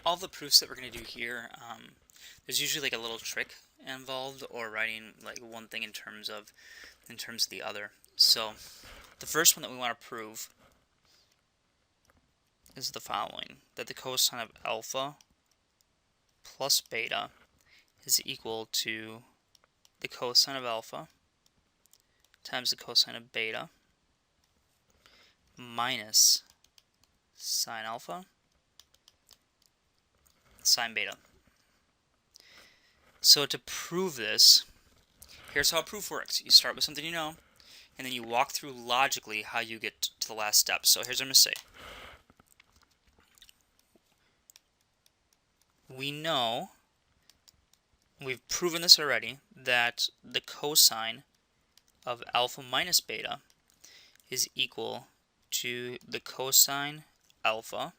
all the proofs that we're going to do here, there's usually like a little trick involved, or writing like one thing in terms of the other. So the first one that we want to prove is the following: that the cosine of alpha plus beta is equal to the cosine of alpha times the cosine of beta minus sine alpha sine beta. So to prove this, here's how a proof works. You start with something you know, and then you walk through logically how you get to the last step. So here's what I'm going to say. We know, we've proven this already, that the cosine of alpha minus beta is equal to the cosine alpha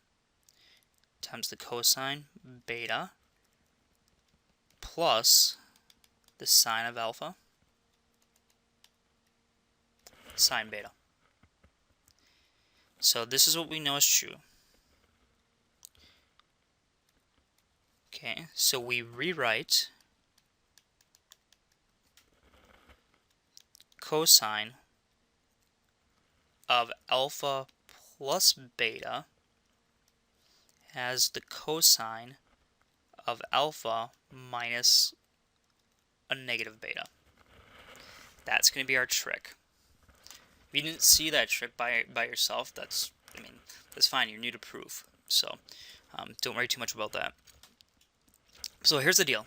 times the cosine beta plus the sine of alpha sine beta. So this is what we know is true. Okay, so we rewrite cosine of alpha plus beta as the cosine of alpha minus a negative beta. That's going to be our trick. If you didn't see that trick by yourself, that's fine. You're new to proof, so don't worry too much about that. So here's the deal.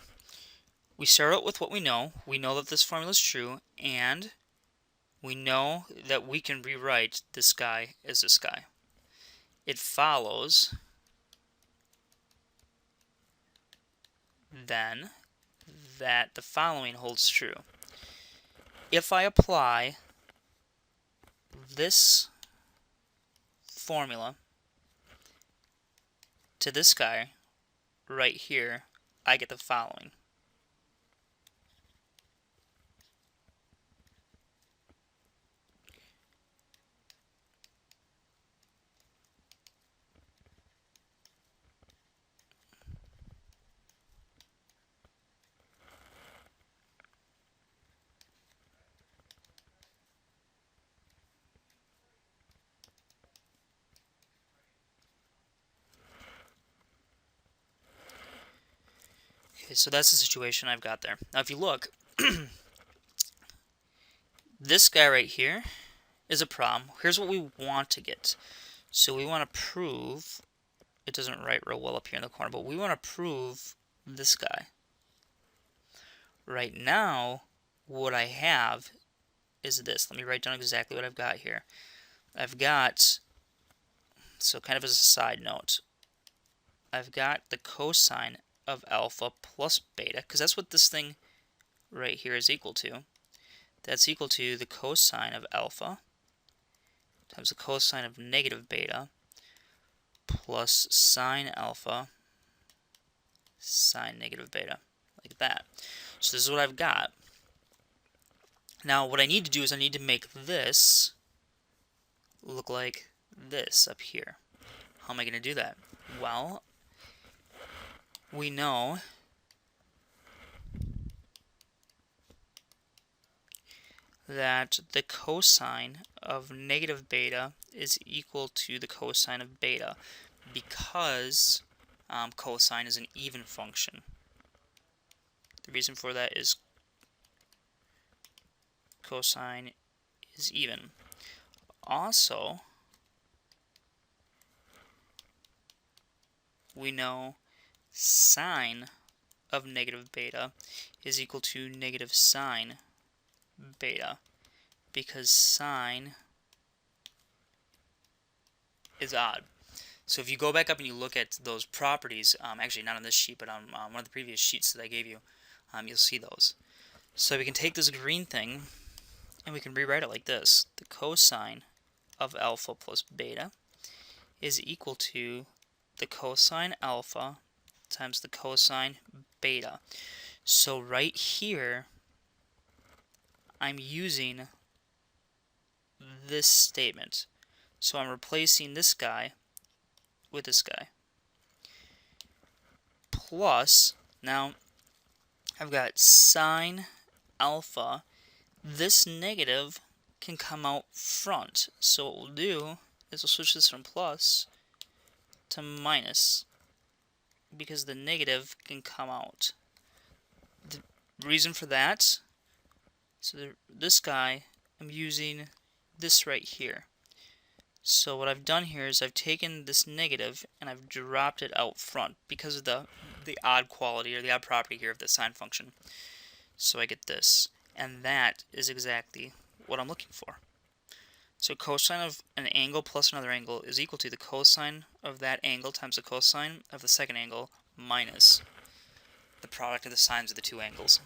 We start out with what we know. We know that this formula is true, and we know that we can rewrite this guy as this guy. It follows then that the following holds true. If I apply this formula to this guy right here, I get the following. Okay, so that's the situation I've got there. Now if you look, this guy right here is a problem. Here's what we want to get. So we want to prove, it doesn't write real well up here in the corner, but we want to prove this guy. Right now, what I have is this. Let me write down exactly what I've got here. I've got, so kind of as a side note, I've got the cosine of alpha plus beta, because that's what this thing right here is equal to. That's equal to the cosine of alpha times the cosine of negative beta plus sine alpha sine negative beta, like that. So this is what I've got. Now what I need to do is I need to make this look like this up here. How am I going to do that? Well, we know that the cosine of negative beta is equal to the cosine of beta, because cosine is an even function. The reason for that is cosine is even. Also, we know sine of negative beta is equal to negative sine beta, because sine is odd. So if you go back up and you look at those properties, actually not on this sheet, but on one of the previous sheets that I gave you, you'll see those. So we can take this green thing and we can rewrite it like this. The cosine of alpha plus beta is equal to the cosine alpha times the cosine beta. So right here, I'm using this statement. So I'm replacing this guy with this guy. plus, now I've got sine alpha. This negative can come out front. So what we'll do is we'll switch this from plus to minus, because the negative can come out. The reason for that, so this guy, I'm using this right here. So what I've done here is I've taken this negative and I've dropped it out front because of the odd quality or the odd property here of the sine function. So I get this, and that is exactly what I'm looking for. So cosine of an angle plus another angle is equal to the cosine of that angle times the cosine of the second angle minus the product of the sines of the two angles.